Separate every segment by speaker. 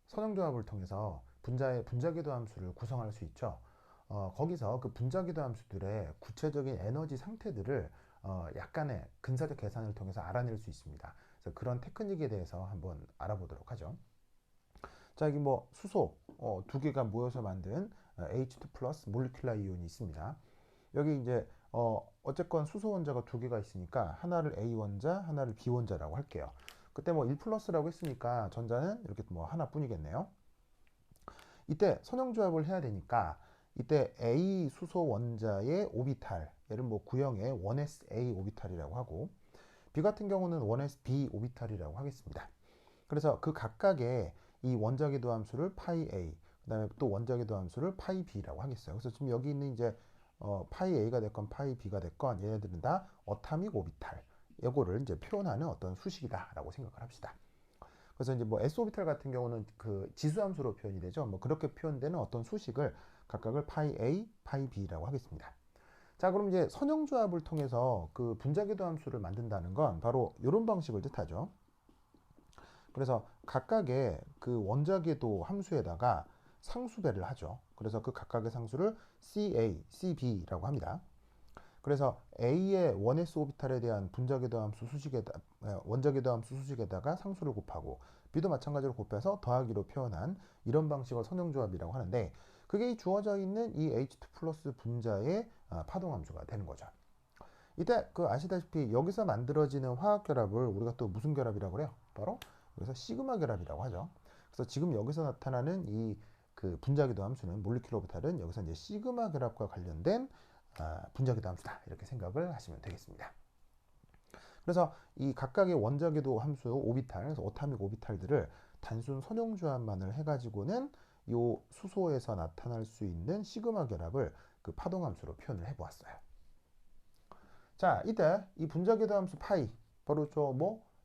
Speaker 1: 선형조합을 통해서 분자궤도 함수를 구성할 수 있죠. 거기서 그 분자궤도 함수들의 구체적인 에너지 상태들을 약간의 근사적 계산을 통해서 알아낼 수 있습니다. 그래서 그런 테크닉에 대해서 한번 알아보도록 하죠. 자, 여기 뭐 수소 두 개가 모여서 만든 H2 플러스 몰리큘러 이온이 있습니다. 여기 이제 어쨌건 수소 원자가 두 개가 있으니까 하나를 A 원자, 하나를 B 원자라고 할게요. 그때 뭐 1 플러스라고 했으니까 전자는 이렇게 뭐 하나뿐이겠네요. 이때 선형조합을 해야 되니까 이때 A 수소 원자의 오비탈, 얘를 뭐 구형의 1s A 오비탈이라고 하고, B 같은 경우는 1s B 오비탈이라고 하겠습니다. 그래서 그 각각의 이 원자궤도 함수를 파이 A, 그 다음에 또 원자궤도 함수를 파이 B라고 하겠어요. 그래서 지금 여기 있는 이제 파이 A가 됐건 파이 B가 됐건 얘네들은 다 어타믹 오비탈, 이거를 이제 표현하는 어떤 수식이다라고 생각을 합시다. 그래서 이제 뭐 s 오비탈 같은 경우는 그 지수함수로 표현이 되죠. 뭐 그렇게 표현되는 어떤 수식을 각각을 파이 A, 파이 B라고 하겠습니다. 자, 그럼 이제 선형조합을 통해서 그 분자궤도 함수를 만든다는 건 바로 이런 방식을 뜻하죠. 그래서 각각의 그 원자궤도 함수에다가 상수배를 하죠. 그래서 그 각각의 상수를 CA, CB라고 합니다. 그래서 A의 1s 오비탈에 대한 분자궤도 함수 수식에다 원자궤도 함수 수식에다가 상수를 곱하고 B도 마찬가지로 곱해서 더하기로 표현한 이런 방식을 선형조합이라고 하는데, 그게 주어져 있는 이 H2 플러스 분자의 파동 함수가 되는 거죠. 이때 그 아시다시피 여기서 만들어지는 화학 결합을 우리가 또 무슨 결합이라고 그래요? 바로 여기서 시그마 결합이라고 하죠. 그래서 지금 여기서 나타나는 이 그 분자궤도 함수는 몰리큘러 오비탈은 여기서 이제 시그마 결합과 관련된 분자궤도 함수다, 이렇게 생각을 하시면 되겠습니다. 그래서 이 각각의 원자궤도 함수 오비탈, 그래서 오타믹 오비탈들을 단순 선형조합만을 해가지고는 요 수소에서 나타날 수 있는 시그마 결합을 그 파동함수로 표현을 해보았어요. 자, 이때 이 분자궤도 함수 파이, 바로 저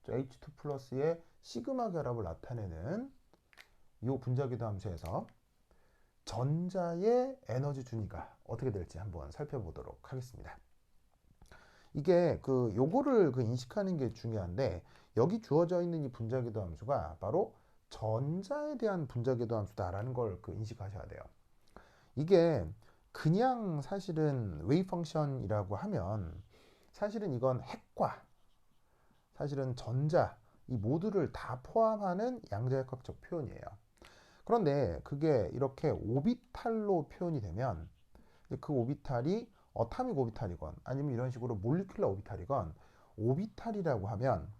Speaker 1: H2 플러스의 시그마 결합을 나타내는 이 분자궤도 함수에서 전자의 에너지 준위가 어떻게 될지 한번 살펴보도록 하겠습니다. 이게 요거를 인식하는 게 중요한데, 여기 주어져 있는 이 분자궤도 함수가 바로 전자에 대한 분자궤도 함수다라는 걸 인식하셔야 돼요. 이게 그냥 사실은 웨이브 펑션이라고 하면 사실은 이건 핵과 사실은 전자, 이 모두를 다 포함하는 양자역학적 표현이에요. 그런데 그게 이렇게 오비탈로 표현이 되면 그 오비탈이 어타믹 오비탈이건 아니면 이런 식으로 몰리큘러 오비탈이건, 오비탈이라고 하면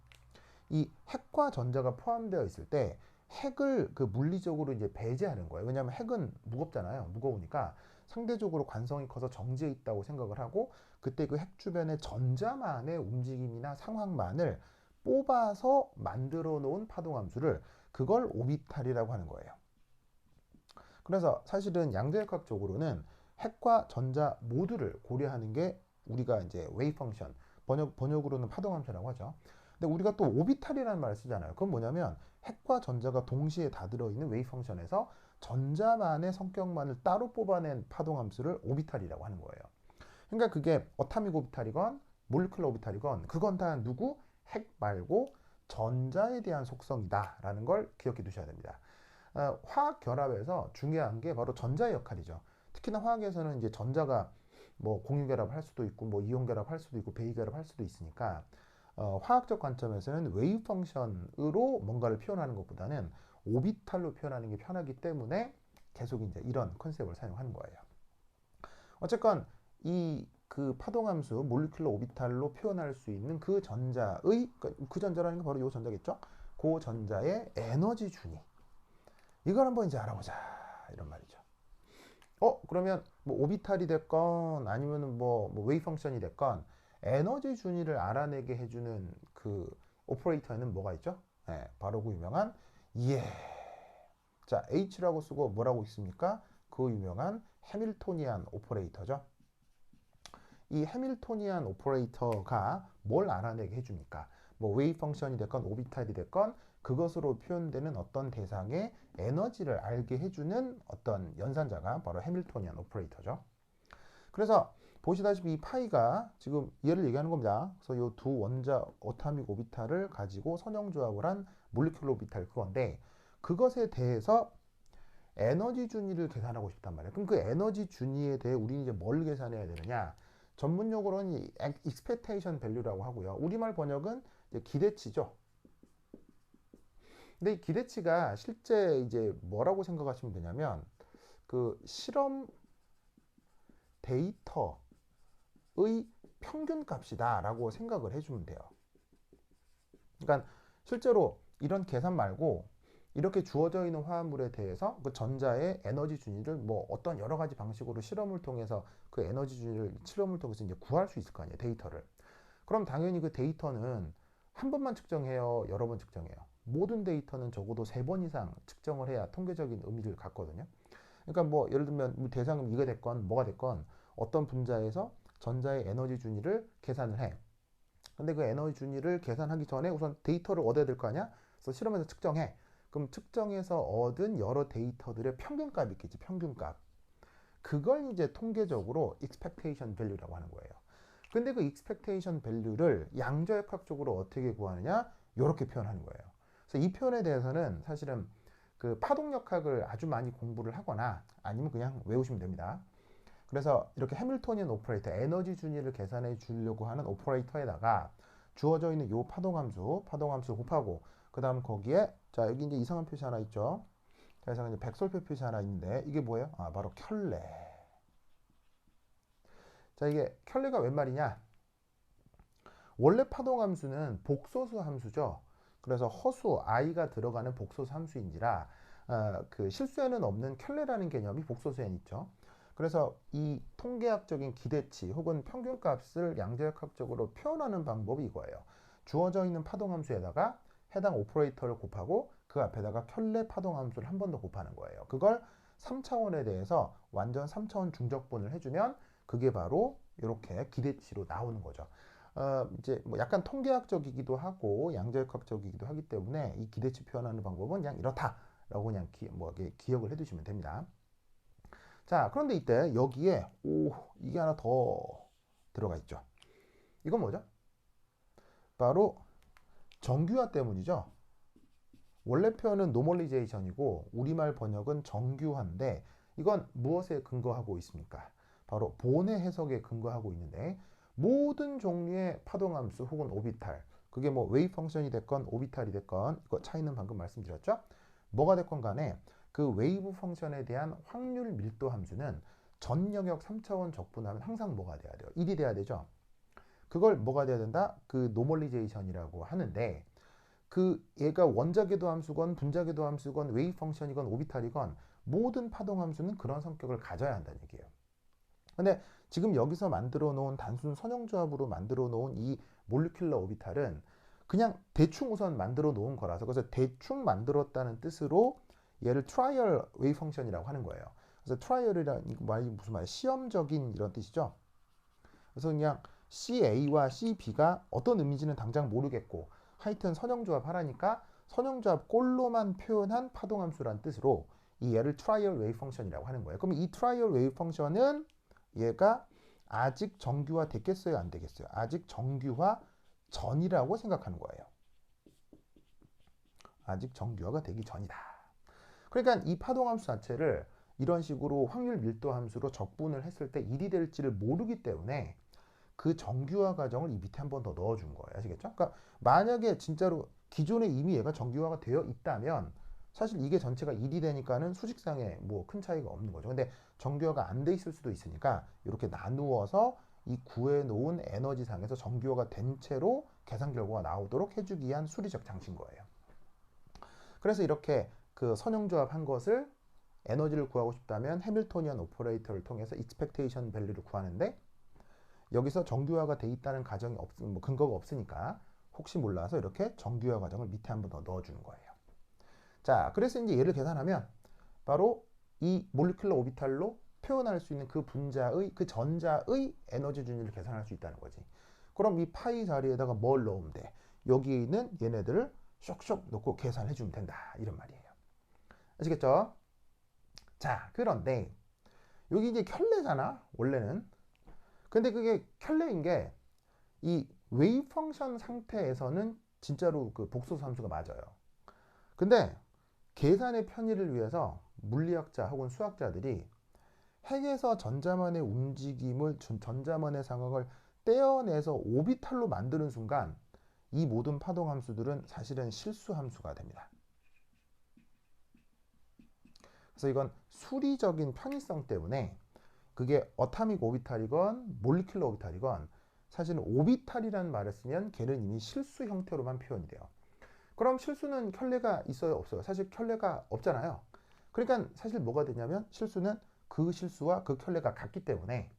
Speaker 1: 이 핵과 전자가 포함되어 있을 때 핵을 물리적으로 이제 배제하는 거예요. 왜냐하면 핵은 무겁잖아요. 무거우니까 상대적으로 관성이 커서 정지해 있다고 생각을 하고, 그때 그 핵 주변의 전자만의 움직임이나 상황만을 뽑아서 만들어 놓은 파동함수를, 그걸 오비탈이라고 하는 거예요. 그래서 사실은 양자역학적으로는 핵과 전자 모두를 고려하는 게 우리가 이제 웨이브 펑션, 번역으로는 파동함수라고 하죠. 근데 우리가 또 오비탈이라는 말을 쓰잖아요. 그건 뭐냐면 핵과 전자가 동시에 다 들어있는 웨이브 펑션에서 전자만의 성격만을 따로 뽑아낸 파동함수를 오비탈이라고 하는 거예요. 그러니까 그게 어타믹 오비탈이건 몰리큘러 오비탈이건 그건 다 누구? 핵 말고 전자에 대한 속성이다라는 걸 기억해 두셔야 됩니다. 화학 결합에서 중요한 게 바로 전자의 역할이죠. 특히나 화학에서는 이제 전자가 뭐 공유 결합할 수도 있고 뭐 이온 결합할 수도 있고 배이 결합할 수도 있으니까 화학적 관점에서는 웨이브 펑션으로 뭔가를 표현하는 것보다는 오비탈로 표현하는 게 편하기 때문에 계속 이제 이런 컨셉을 사용하는 거예요. 어쨌건 이 파동함수 몰리큘러 오비탈로 표현할 수 있는 그 전자의, 그 전자라는 게 바로 이 전자겠죠? 그 전자의 에너지 준위, 이걸 한번 이제 알아보자, 이런 말이죠. 그러면 뭐 오비탈이 됐건 아니면은 뭐 웨이브 펑션이 됐건 에너지 준위를 알아내게 해주는 그 오퍼레이터에는 뭐가 있죠? 네, 바로 그 유명한 예. 자, H라고 쓰고 뭐라고 있습니까? 그 유명한 해밀토니안 오퍼레이터죠. 이 해밀토니안 오퍼레이터가 뭘 알아내게 해줍니까? 뭐 웨이브 펑션이 됐건 오비탈이 됐건 그것으로 표현되는 어떤 대상의 에너지를 알게 해주는 어떤 연산자가 바로 해밀토니안 오퍼레이터죠. 그래서 보시다시피 이 파이가 지금 얘를 얘기하는 겁니다. 그래서 이 두 원자 어타믹 오비탈을 가지고 선형조합을 한 몰리큘러 오비탈, 그건데 그것에 대해서 에너지 준위를 계산하고 싶단 말이에요. 그럼 그 에너지 준위에 대해 우리는 이제 뭘 계산해야 되느냐? 전문 용어로는 이 expectation value라고 하고요. 우리말 번역은 이제 기대치죠. 근데 이 기대치가 실제 이제 뭐라고 생각하시면 되냐면 그 실험 데이터의 평균값이다라고 생각을 해주면 돼요. 그러니까 실제로 이런 계산 말고 이렇게 주어져 있는 화합물에 대해서 그 전자의 에너지 준위를 뭐 어떤 여러 가지 방식으로 실험을 통해서 그 에너지 준위를 실험을 통해서 이제 구할 수 있을 거 아니에요, 데이터를. 그럼 당연히 그 데이터는 한 번만 측정해요, 여러 번 측정해요. 모든 데이터는 적어도 3번 이상 측정을 해야 통계적인 의미를 갖거든요. 그러니까 뭐 예를 들면 대상은 이가 됐건 뭐가 됐건 어떤 분자에서 전자의 에너지 준위를 계산을 해. 근데 그 에너지 준위를 계산하기 전에 우선 데이터를 얻어야 될 거 아니야? 그래서 실험에서 측정해. 그럼 측정해서 얻은 여러 데이터들의 평균값이 있겠지, 평균값. 그걸 이제 통계적으로 expectation value라고 하는 거예요. 근데 그 expectation value를 양자역학적으로 어떻게 구하느냐? 이렇게 표현하는 거예요. 그래서 이 표현에 대해서는 사실은 그 파동역학을 아주 많이 공부를 하거나 아니면 그냥 외우시면 됩니다. 그래서 이렇게 해밀토니언 오퍼레이터, 에너지 준위를 계산해 주려고 하는 오퍼레이터에다가 주어져 있는 요 파동함수 곱하고 그 다음 거기에 자 여기 이제 이상한 표시 하나 있죠. 그래서 이제 백설표 표시 하나 있는데 이게 뭐예요? 아 바로 켤레. 자 이게 켤레가 웬 말이냐? 원래 파동함수는 복소수 함수죠. 그래서 허수 i가 들어가는 복소수 함수인지라 그 실수에는 없는 켤레라는 개념이 복소수에는 있죠. 그래서 이 통계학적인 기대치 혹은 평균값을 양자역학적으로 표현하는 방법이 이거예요. 주어져 있는 파동함수에다가 해당 오퍼레이터를 곱하고 그 앞에다가 켤레 파동함수를 한 번 더 곱하는 거예요. 그걸 3차원에 대해서 완전 3차원 중적분을 해주면 그게 바로 이렇게 기대치로 나오는 거죠. 이제 뭐 약간 통계학적이기도 하고 양자역학적이기도 하기 때문에 이 기대치 표현하는 방법은 그냥 이렇다라고 그냥 기억을 해두시면 됩니다. 자, 그런데 이때 여기에 이게 하나 더 들어가 있죠. 이건 뭐죠? 바로 정규화 때문이죠. 원래 표현은 노멀리제이션이고 우리말 번역은 정규화인데 이건 무엇에 근거하고 있습니까? 바로 본의 해석에 근거하고 있는데 모든 종류의 파동함수 혹은 오비탈 그게 뭐 웨이브 펑션이 됐건 오비탈이 됐건 이거 차이는 방금 말씀드렸죠? 뭐가 됐건 간에 그 웨이브 펑션에 대한 확률 밀도 함수는 전 영역 3차원 적분하면 항상 뭐가 돼야 돼요? 1이 돼야 되죠? 그걸 뭐가 돼야 된다? 그 노멀리제이션이라고 하는데 그 얘가 원자궤도 함수건 분자궤도 함수건 웨이브 펑션이건 오비탈이건 모든 파동 함수는 그런 성격을 가져야 한다는 얘기예요. 근데 지금 여기서 만들어 놓은 단순 선형조합으로 만들어 놓은 이 몰리큘러 오비탈은 그냥 대충 우선 만들어 놓은 거라서 그래서 대충 만들었다는 뜻으로 얘를 트라이얼 웨이브 펑션이라고 하는 거예요. 그래서 트라이얼이라는 말이 무슨 말이에요? 시험적인 이런 뜻이죠. 그래서 그냥 CA와 CB가 어떤 의미인지는 당장 모르겠고 하여튼 선형조합 하라니까 선형조합 꼴로만 표현한 파동함수란 뜻으로 이 얘를 트라이얼 웨이브 펑션이라고 하는 거예요. 그럼 이 트라이얼 웨이브 펑션은 얘가 아직 정규화 됐겠어요? 안 되겠어요? 아직 정규화 전이라고 생각하는 거예요. 아직 정규화가 되기 전이다. 그러니까 이 파동함수 자체를 이런 식으로 확률 밀도 함수로 적분을 했을 때 1이 될지를 모르기 때문에 그 정규화 과정을 이 밑에 한 번 더 넣어준 거예요. 아시겠죠? 그러니까 만약에 진짜로 기존에 이미 얘가 정규화가 되어 있다면 사실 이게 전체가 1이 되니까는 수직상에 뭐 큰 차이가 없는 거죠. 근데 정규화가 안 돼 있을 수도 있으니까 이렇게 나누어서 이 구해놓은 에너지상에서 정규화가 된 채로 계산 결과가 나오도록 해주기 위한 수리적 장치인 거예요. 그래서 이렇게 그 선형조합 한 것을 에너지를 구하고 싶다면 해밀토니언 오퍼레이터를 통해서 익스펙테이션 밸류를 구하는데 여기서 정규화가 돼 있다는 가정이 뭐 근거가 없으니까 혹시 몰라서 이렇게 정규화 과정을 밑에 한 번 더 넣어주는 거예요. 자, 그래서 이제 얘를 계산하면 바로 이 몰리큘러 오비탈로 표현할 수 있는 그 분자의 그 전자의 에너지 준위를 계산할 수 있다는 거지. 그럼 이 파이 자리에다가 뭘 넣으면 돼? 여기 있는 얘네들을 쇽쇽 넣고 계산해 주면 된다. 이런 말이에요. 아시겠죠? 자, 그런데 여기 이제 켤레잖아. 원래는. 근데 그게 켤레인 게 이 웨이브 펑션 상태에서는 진짜로 그 복소수 함수가 맞아요. 근데 계산의 편의를 위해서 물리학자 혹은 수학자들이 핵에서 전자만의 움직임을, 전자만의 상황을 떼어내서 오비탈로 만드는 순간 이 모든 파동 함수들은 사실은 실수 함수가 됩니다. 그래서 이건 수리적인 편의성 때문에 그게 어타믹 오비탈이건 몰리큘러 오비탈이건 사실은 오비탈이라는 말을 쓰면 걔는 이미 실수 형태로만 표현이 돼요. 그럼 실수는 켤레가 있어요, 없어요? 사실 켤레가 없잖아요. 그러니까 사실 뭐가 되냐면 실수는 그 실수와 그 켤레가 같기 때문에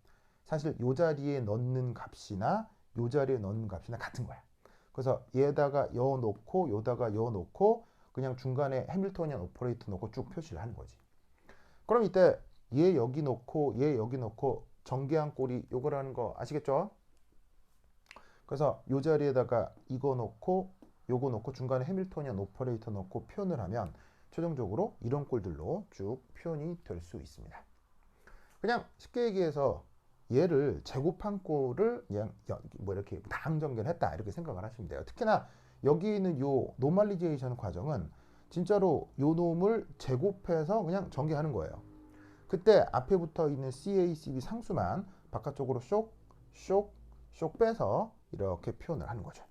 Speaker 1: 사실 요 자리에 넣는 값이나 요 자리에 넣는 값이나 같은 거야. 그래서 얘다가 여 놓고 요다가 여 놓고 그냥 중간에 해밀토니안 오퍼레이터 놓고 쭉 표시를 하는 거지. 그럼 이때 얘 여기 놓고 얘 여기 놓고 전개한 꼴이 요거라는 거 아시겠죠? 그래서 요 자리에다가 이거 놓고 요거 놓고 중간에 해밀토니안 오퍼레이터 넣고 표현을 하면 최종적으로 이런 꼴들로 쭉 표현이 될 수 있습니다. 그냥 쉽게 얘기해서 얘를 제곱한 꼴을 그냥 뭐 이렇게 다항전개를 했다 이렇게 생각을 하시면 돼요. 특히나 여기 있는 요 노멀리제이션 과정은 진짜로 요 놈을 제곱해서 그냥 전개하는 거예요. 그때 앞에 붙어 있는 CA, CB 상수만 바깥쪽으로 쇽 빼서 이렇게 표현을 하는 거죠.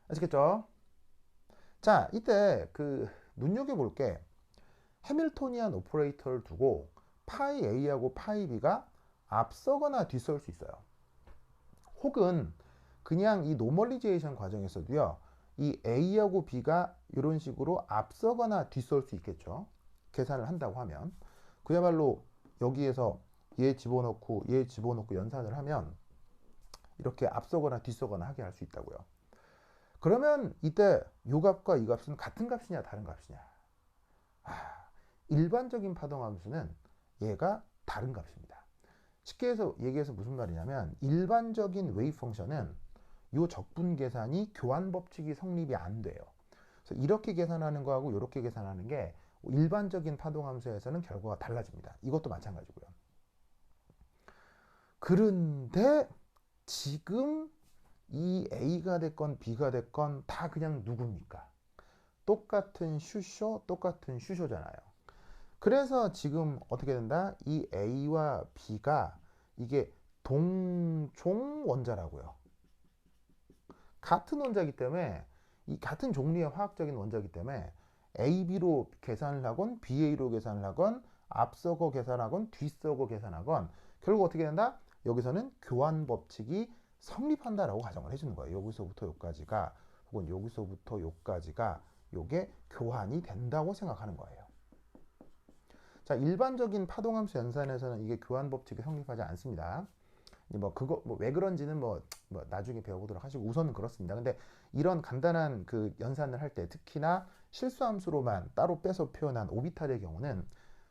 Speaker 1: 아시겠죠? 자, 이때 그 눈여겨볼 게 해밀토니안 오퍼레이터를 두고 파이 A하고 파이 B가 앞서거나 뒤설 수 있어요. 혹은 그냥 이 노멀리제이션 과정에서도요. 이 A하고 B가 이런 식으로 앞서거나 뒤설 수 있겠죠. 계산을 한다고 하면. 그야말로 여기에서 얘 집어넣고 얘 집어넣고 연산을 하면 이렇게 앞서거나 뒤서거나 하게 할 수 있다고요. 그러면 이때 요 값과 이 값은 같은 값이냐 다른 값이냐. 일반적인 파동 함수는 얘가 다른 값입니다. 쉽게 해서 얘기해서 무슨 말이냐면 일반적인 웨이브 펑션은 요 적분 계산이 교환 법칙이 성립이 안 돼요. 그래서 이렇게 계산하는 거하고 이렇게 계산하는 게 일반적인 파동 함수에서는 결과가 달라집니다. 이것도 마찬가지고요. 그런데 지금 이 A가 됐건 B가 됐건 다 그냥 누굽니까? 똑같은 슈쇼잖아요. 그래서 지금 어떻게 된다? 이 A와 B가 이게 동종 원자라고요. 같은 원자이기 때문에 이 같은 종류의 화학적인 원자이기 때문에 AB로 계산을 하건 BA로 계산을 하건 앞서거 계산하건 뒤서거 계산하건 결국 어떻게 된다? 여기서는 교환 법칙이 성립한다라고 가정을 해주는 거예요. 여기서부터 여기까지가 혹은 여기서부터 여기까지가 요게 교환이 된다고 생각하는 거예요. 자, 일반적인 파동함수 연산에서는 이게 교환 법칙이 성립하지 않습니다. 그거 왜 그런지는 나중에 배워보도록 하시고 우선은 그렇습니다. 근데 이런 간단한 그 연산을 할 때 특히나 실수함수로만 따로 빼서 표현한 오비탈의 경우는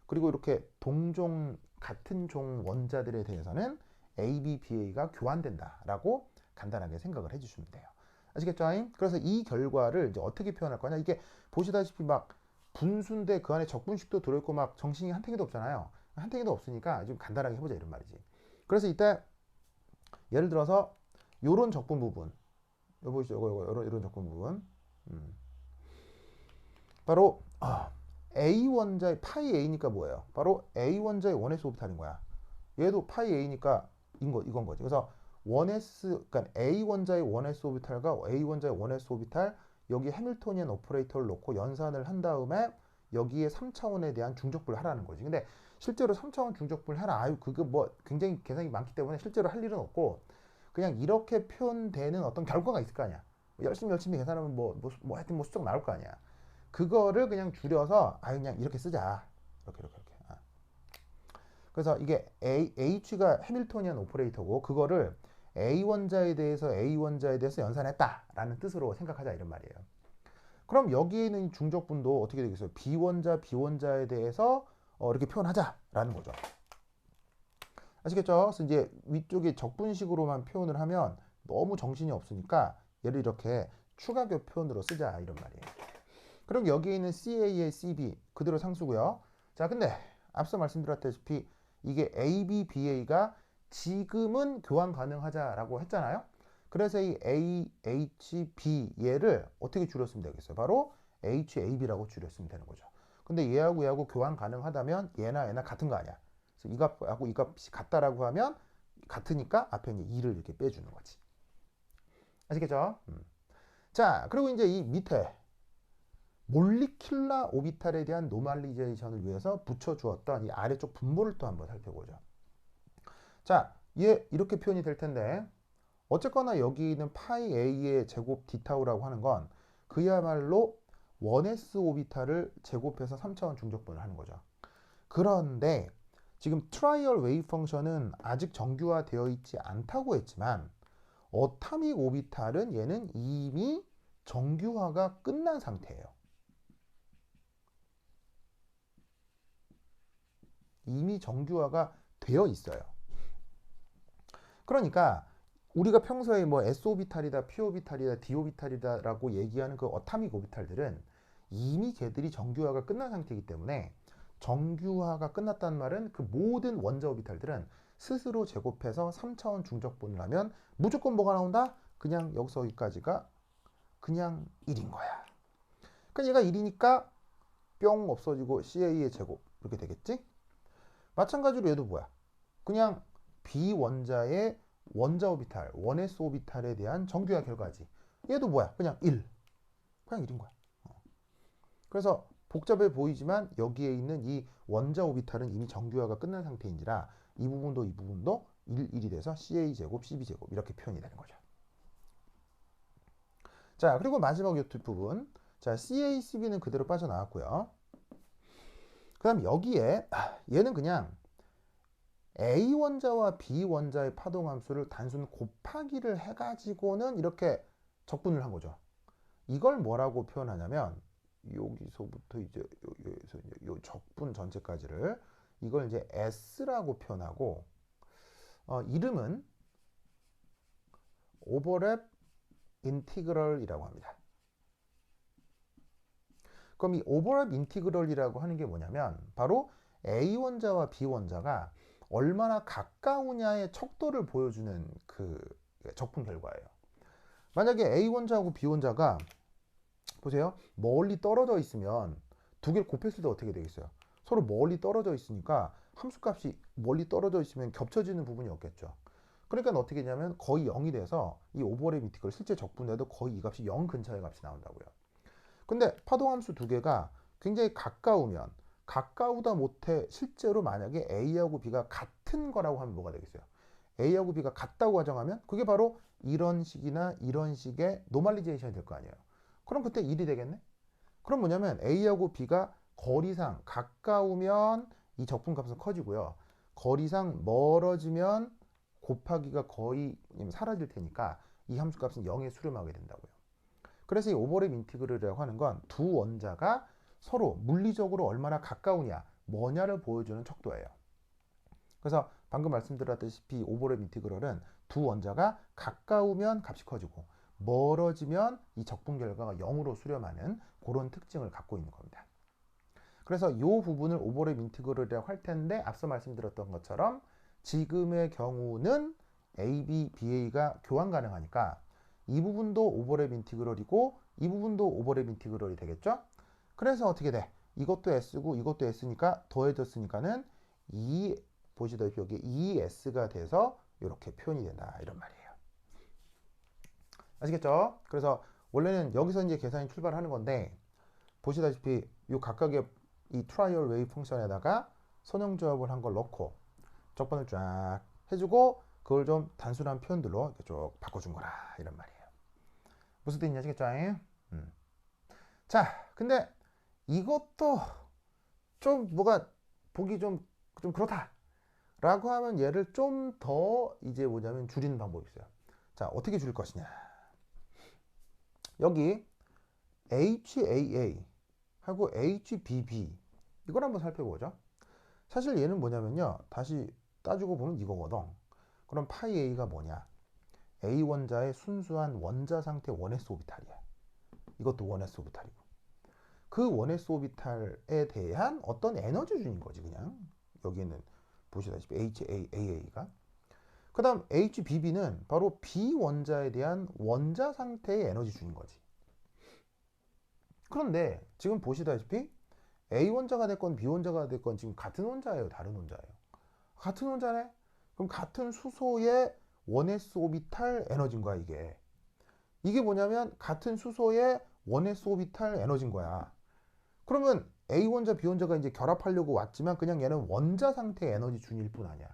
Speaker 1: 그리고 이렇게 동종 같은 종 원자들에 대해서는 A, B, BA가 교환된다라고 간단하게 생각을 해주시면 돼요. 아시겠죠? 그래서 이 결과를 이제 어떻게 표현할 거냐? 이게 보시다시피 막 분수인데 그 안에 적분식도 들어있고 막 정신이 한 탱이도 없잖아요. 한 탱이도 없으니까 좀 간단하게 해보자 이런 말이지. 그래서 이때 예를 들어서 요런 적분 부분, 요 보이시죠? 요런 적분 부분. 바로 A 원자의 파이 A니까 뭐예요? 바로 A 원자의 1s 오비탈인 거야. 얘도 파이 A니까 이건 거지. 그래서 1s, 그러니까 A 원자의 1s 오비탈과 A 원자의 1s 오비탈 여기 해밀토니안 오퍼레이터를 놓고 연산을 한 다음에 여기에 3차원에 대한 중적분을 하라는 거지. 근데 실제로 3차원 중적분을 해라. 아유, 그거 뭐 굉장히 계산이 많기 때문에 실제로 할 일은 없고 그냥 이렇게 표현되는 어떤 결과가 있을 거 아니야. 열심히 계산하면 하여튼 수적 나올 거 아니야. 그거를 그냥 줄여서 그냥 이렇게 쓰자. 이렇게. 그래서 이게 H가 해밀토니안 오퍼레이터고 그거를 A 원자에 대해서 연산했다라는 뜻으로 생각하자 이런 말이에요. 그럼 여기에 있는 중적분도 어떻게 되겠어요? B 원자에 대해서 이렇게 표현하자라는 거죠. 아시겠죠? 그래서 이제 위쪽에 적분식으로만 표현을 하면 너무 정신이 없으니까 얘를 이렇게 추가교 표현으로 쓰자 이런 말이에요. 그럼 여기에 있는 CA의 CB 그대로 상수고요. 자, 근데 앞서 말씀드렸다시피 이게 AB, BA가 지금은 교환 가능하자라고 했잖아요. 그래서 이 A, H, B 얘를 어떻게 줄였으면 되겠어요? 바로 HAB라고 줄였으면 되는 거죠. 근데 얘하고 얘하고 교환 가능하다면 얘나 얘나 같은 거 아니야. 그래서 이 값하고 이 값이 같다라고 하면 같으니까 앞에 이제 2를 이렇게 빼주는 거지. 아시겠죠? 자, 그리고 이제 이 밑에 몰리큘라 오비탈에 대한 노멀리제이션을 위해서 붙여주었던 이 아래쪽 분모를 또 한번 살펴보죠. 자, 얘 이렇게 표현이 될 텐데 어쨌거나 여기 있는 파이 a의 제곱 d타우라고 하는 건 그야말로 1s 오비탈을 제곱해서 3차원 중적분을 하는 거죠. 그런데 지금 트라이얼 웨이브 펑션은 아직 정규화되어 있지 않다고 했지만 어타믹 오비탈은 얘는 이미 정규화가 끝난 상태예요. 이미 정규화가 되어 있어요. 그러니까 우리가 평소에 뭐 S오비탈이다, P오비탈이다, D오비탈이다라고 얘기하는 그 어타믹 오비탈들은 이미 걔들이 정규화가 끝난 상태이기 때문에 정규화가 끝났다는 말은 그 모든 원자 오비탈들은 스스로 제곱해서 3차원 중적분을 하면 무조건 뭐가 나온다? 그냥 여기서 여기까지가 그냥 1인 거야. 그러니까 얘가 1이니까 뿅 없어지고 CA의 제곱 이렇게 되겠지? 마찬가지로 얘도 뭐야? 그냥 비원자의 원자 오비탈, 1s 오비탈에 대한 정규화 결과지. 얘도 뭐야? 그냥 1. 그냥 1인 거야. 그래서 복잡해 보이지만 여기에 있는 이 원자 오비탈은 이미 정규화가 끝난 상태인지라 이 부분도 1, 1이 돼서 CA제곱, CB제곱 이렇게 표현이 되는 거죠. 자, 그리고 마지막 이 뒷부분. 자, CA, CB는 그대로 빠져나왔고요. 그 다음 여기에 얘는 그냥 A 원자와 B 원자의 파동함수를 단순 곱하기를 해가지고는 이렇게 적분을 한 거죠. 이걸 뭐라고 표현하냐면 여기서부터 이제 여기서 이제 요 적분 전체까지를 이걸 이제 S라고 표현하고 이름은 오버랩 인티그럴이라고 합니다. 그럼 이 오버랩 인티그럴이라고 하는 게 뭐냐면 바로 A 원자와 B 원자가 얼마나 가까우냐의 척도를 보여주는 그 적분 결과예요. 만약에 A 원자하고 B 원자가 보세요. 멀리 떨어져 있으면 두 개를 곱했을 때 어떻게 되겠어요? 서로 멀리 떨어져 있으니까 함수값이 멀리 떨어져 있으면 겹쳐지는 부분이 없겠죠. 그러니까 어떻게 되냐면 거의 0이 돼서 이 오버랩 인티그럴 실제 적분에도 거의 이 값이 0 근처의 값이 나온다고요. 근데 파동함수 두 개가 굉장히 가까우면 가까우다 못해 실제로 만약에 A하고 B가 같은 거라고 하면 뭐가 되겠어요? A하고 B가 같다고 가정하면 그게 바로 이런 식이나 이런 식의 노멀리제이션이 될 거 아니에요. 그럼 그때 1이 되겠네? 그럼 뭐냐면 A하고 B가 거리상 가까우면 이 적분값은 커지고요. 거리상 멀어지면 곱하기가 거의 사라질 테니까 이 함수값은 0에 수렴하게 된다고요. 그래서 이 오버랩 인티그럴이라고 하는 건 두 원자가 서로 물리적으로 얼마나 가까우냐, 뭐냐를 보여주는 척도예요. 그래서 방금 말씀드렸다시피 오버랩 인티그럴은 두 원자가 가까우면 값이 커지고 멀어지면 이 적분 결과가 0으로 수렴하는 그런 특징을 갖고 있는 겁니다. 그래서 이 부분을 오버랩 인티그럴이라고 할 텐데 앞서 말씀드렸던 것처럼 지금의 경우는 AB, BA가 교환 가능하니까 이 부분도 오버랩 인티그럴이고 이 부분도 오버랩 인티그럴이 되겠죠? 그래서 어떻게 돼? 이것도 S고 이것도 S니까 더해졌으니까는 보시다시피 여기 2S가 돼서 이렇게 표현이 된다 이런 말이에요. 아시겠죠? 그래서 원래는 여기서 이제 계산이 출발하는 건데 보시다시피 이 각각의 이 트라이얼 웨이브 펑션에다가 선형조합을 한 걸 넣고 적분을 쫙 해주고 그걸 좀 단순한 표현들로 이렇게 쭉 바꿔준 거라 이런 말이에요. 무슨 뜻인지 아시겠죠? 자, 근데 이것도 좀 뭐가 보기 좀 그렇다 라고 하면 얘를 좀 더 이제 뭐냐면 줄이는 방법이 있어요. 자, 어떻게 줄일 것이냐. 여기 HAA 하고 HBB 이걸 한번 살펴보죠. 사실 얘는 뭐냐면요. 다시 따지고 보면 이거거든. 그럼 파이 A가 뭐냐? A 원자의 순수한 원자 상태 1s 오비탈이야. 이것도 1s 오비탈이고. 그 1s 오비탈에 대한 어떤 에너지 주인 거지 그냥. 여기는 보시다시피 HAA가. 그 다음 HBB는 바로 B 원자에 대한 원자 상태의 에너지 주인 거지. 그런데 지금 보시다시피 A 원자가 됐건 B 원자가 됐건 지금 같은 원자예요, 다른 원자예요? 같은 원자네? 그럼 같은 수소의 1s 오비탈 에너지인 거야, 이게. 이게 뭐냐면 같은 수소의 1s 오비탈 에너지인 거야. 그러면 A 원자, B 원자가 이제 결합하려고 왔지만 그냥 얘는 원자 상태의 에너지 준일 뿐 아니야.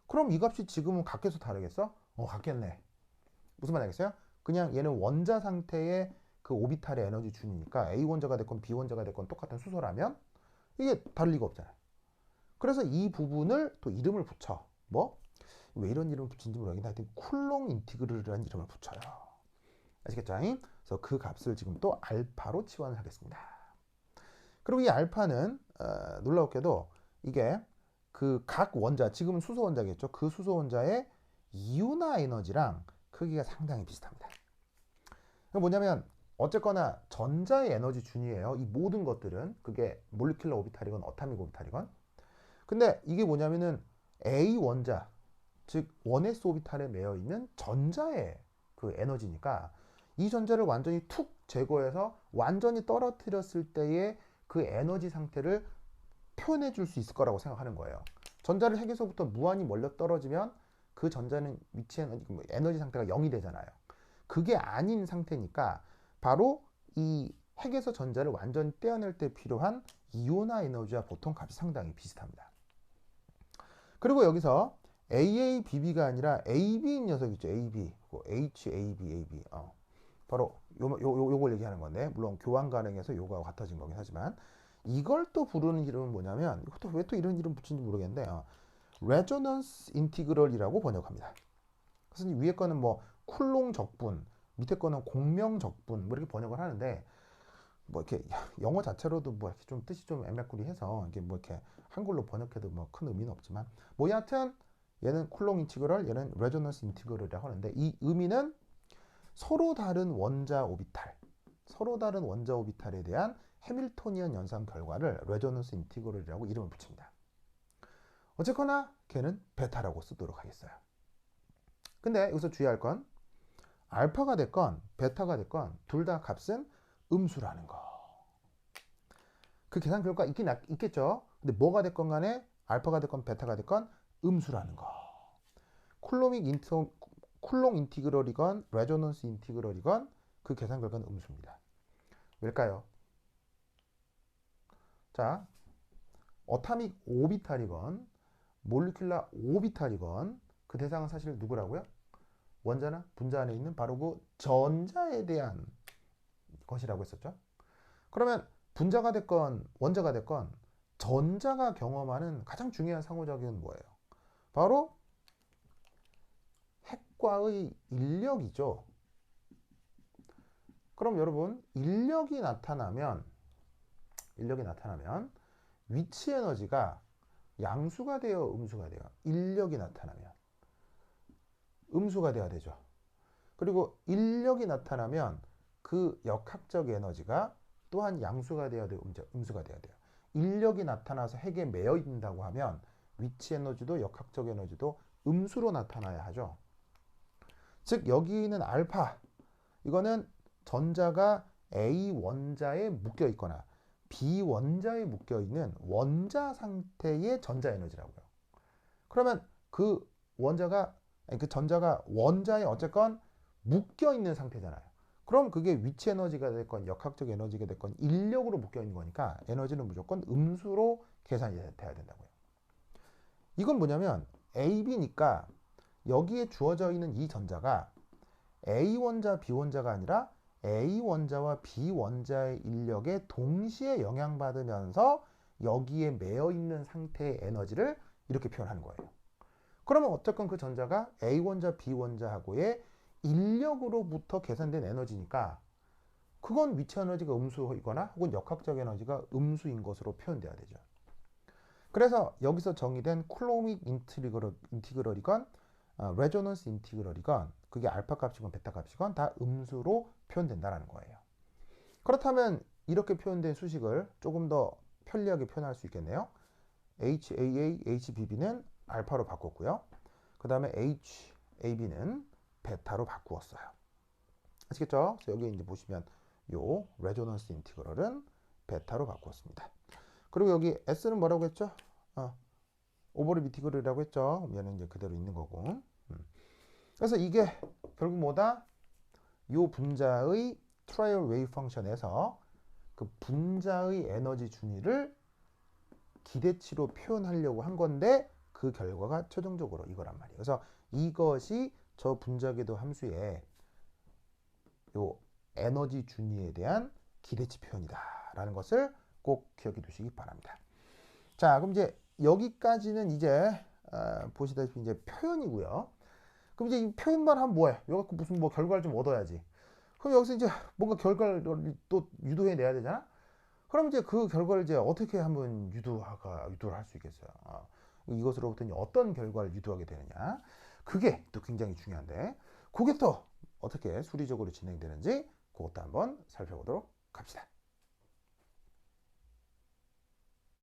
Speaker 1: 그럼 이 값이 지금은 같겠어, 다르겠어? 같겠네. 무슨 말 알겠어요? 그냥 얘는 원자 상태의 그 오비탈의 에너지 준이니까 A 원자가 됐건 B 원자가 됐건 똑같은 수소라면 이게 다를 리가 없잖아요. 그래서 이 부분을 또 이름을 붙여. 뭐? 왜 이런 이름을 붙인지 모르겠는데 하여튼 쿨롱 인티그럴이라는 이름을 붙여요. 아시겠죠? 그래서 그 값을 지금 또 알파로 치환을 하겠습니다. 그리고 이 알파는 놀라웠게도 이게 그 각 원자, 지금은 수소 원자겠죠? 그 수소 원자의 이온화 에너지랑 크기가 상당히 비슷합니다. 뭐냐면 어쨌거나 전자의 에너지 준이에요. 이 모든 것들은 그게 몰리큘러 오비탈이건 어타믹 오비탈이건. 근데 이게 뭐냐면은 A 원자, 즉 1s 오비탈에 매여 있는 전자의 그 에너지니까 이 전자를 완전히 툭 제거해서 완전히 떨어뜨렸을 때의 그 에너지 상태를 표현해 줄 수 있을 거라고 생각하는 거예요. 전자를 핵에서부터 무한히 멀려 떨어지면 그 전자는 위치 에너지 상태가 0이 되잖아요. 그게 아닌 상태니까 바로 이 핵에서 전자를 완전히 떼어낼 때 필요한 이온화 에너지와 보통 값이 상당히 비슷합니다. 그리고 여기서 AABB가 아니라 AB인 녀석 있죠. AB, HAB, 바로 요걸 얘기하는 건데 물론 교환 가능해서 요거하고 같아진 거긴 하지만 이걸 또 부르는 이름은 뭐냐면 이것도 왜 또 이런 이름 붙인지 모르겠는데 레조넌스 인티그럴이라고 번역합니다. 그래서 위에 거는 뭐 쿨롱 적분, 밑에 거는 공명 적분 뭐 이렇게 번역을 하는데 뭐 이렇게 영어 자체로도 뭐 이렇게 좀 뜻이 좀 애매꾸리해서 이게 뭐 이렇게 한글로 번역해도 뭐 큰 의미는 없지만 뭐 여하튼 얘는 쿨롱 인티그럴, 얘는 레조넌스 인티그럴이라고 하는데 이 의미는 서로 다른 원자 오비탈, 서로 다른 원자 오비탈에 대한 해밀토니언 연산 결과를 레조넌스 인티그럴이라고 이름을 붙입니다. 어쨌거나 걔는 베타라고 쓰도록 하겠어요. 근데 여기서 주의할 건 알파가 됐건 베타가 됐건 둘 다 값은 음수라는 거. 그 계산 결과 있겠죠. 근데 뭐가 됐건 간에 알파가 됐건 베타가 됐건 음수라는 거. 쿨롱 인티그럴이건 레조넌스 인티그럴이건 그 계산 결과는 음수입니다. 왜일까요? 자, 어타믹 오비탈이건 몰리큘러 오비탈이건 그 대상은 사실 누구라고요? 원자나 분자 안에 있는 바로 그 전자에 대한 것이라고 했었죠. 그러면 분자가 됐건 원자가 됐건 전자가 경험하는 가장 중요한 상호작용은 뭐예요? 바로 핵과의 인력이죠. 그럼 여러분 인력이 나타나면 위치 에너지가 양수가 돼요, 음수가 돼요? 인력이 나타나면 음수가 돼야 되죠. 그리고 인력이 나타나면 그 역학적 에너지가 또한 양수가 돼야 돼요, 음수가 돼야 돼요. 인력이 나타나서 핵에 매여 있다고 하면 위치 에너지도 역학적 에너지도 음수로 나타나야 하죠. 즉 여기는 알파, 이거는 전자가 A 원자에 묶여 있거나 B 원자에 묶여 있는 원자 상태의 전자 에너지라고요. 그러면 그 전자가 원자에 어쨌건 묶여 있는 상태잖아요. 그럼 그게 위치 에너지가 됐건 역학적 에너지가 됐건 인력으로 묶여 있는 거니까 에너지는 무조건 음수로 계산이 돼야 된다고요. 이건 뭐냐면 AB니까 여기에 주어져 있는 이 전자가 A 원자, B 원자가 아니라 A 원자와 B 원자의 인력에 동시에 영향받으면서 여기에 매여 있는 상태의 에너지를 이렇게 표현하는 거예요. 그러면 어쨌건 그 전자가 A 원자, B 원자하고의 인력으로부터 계산된 에너지니까 그건 위치 에너지가 음수이거나 혹은 역학적 에너지가 음수인 것으로 표현돼야 되죠. 그래서 여기서 정의된 쿨로믹 인티그럴이건 레조넌스 인티그럴이건 그게 알파 값이건 베타 값이건 다 음수로 표현된다는 거예요. 그렇다면 이렇게 표현된 수식을 조금 더 편리하게 표현할 수 있겠네요. HAA, HBB는 알파로 바꿨고요. 그 다음에 HAB는 베타로 바꾸었어요. 아시겠죠? 그래서 여기 이제 보시면 요 레조넌스 인티그럴은 베타로 바꾸었습니다. 그리고 여기 S는 뭐라고 했죠? 오버립 인티그럴이라고 했죠. 얘는 이제 그대로 있는 거고. 그래서 이게 결국 뭐다? 요 분자의 트라이얼 웨이브 펑션에서 그 분자의 에너지 준위를 기대치로 표현하려고 한 건데 그 결과가 최종적으로 이거란 말이에요. 그래서 이것이 저 분자궤도 함수의 요 에너지 준위에 대한 기대치 표현이다라는 것을 꼭 기억해 두시기 바랍니다. 자, 그럼 이제 여기까지는 이제 보시다시피 이제 표현이고요. 그럼 이제 이 표현만 하면 뭐해? 이거 갖고 무슨 뭐 결과를 좀 얻어야지. 그럼 여기서 이제 뭔가 결과를 또 유도해 내야 되잖아. 그럼 이제 그 결과를 이제 어떻게 하면 유도를 할 수 있겠어요? 이것으로부터 어떤 결과를 유도하게 되느냐? 그게 또 굉장히 중요한데, 그게 또 어떻게 수리적으로 진행되는지 그것도 한번 살펴보도록 합시다.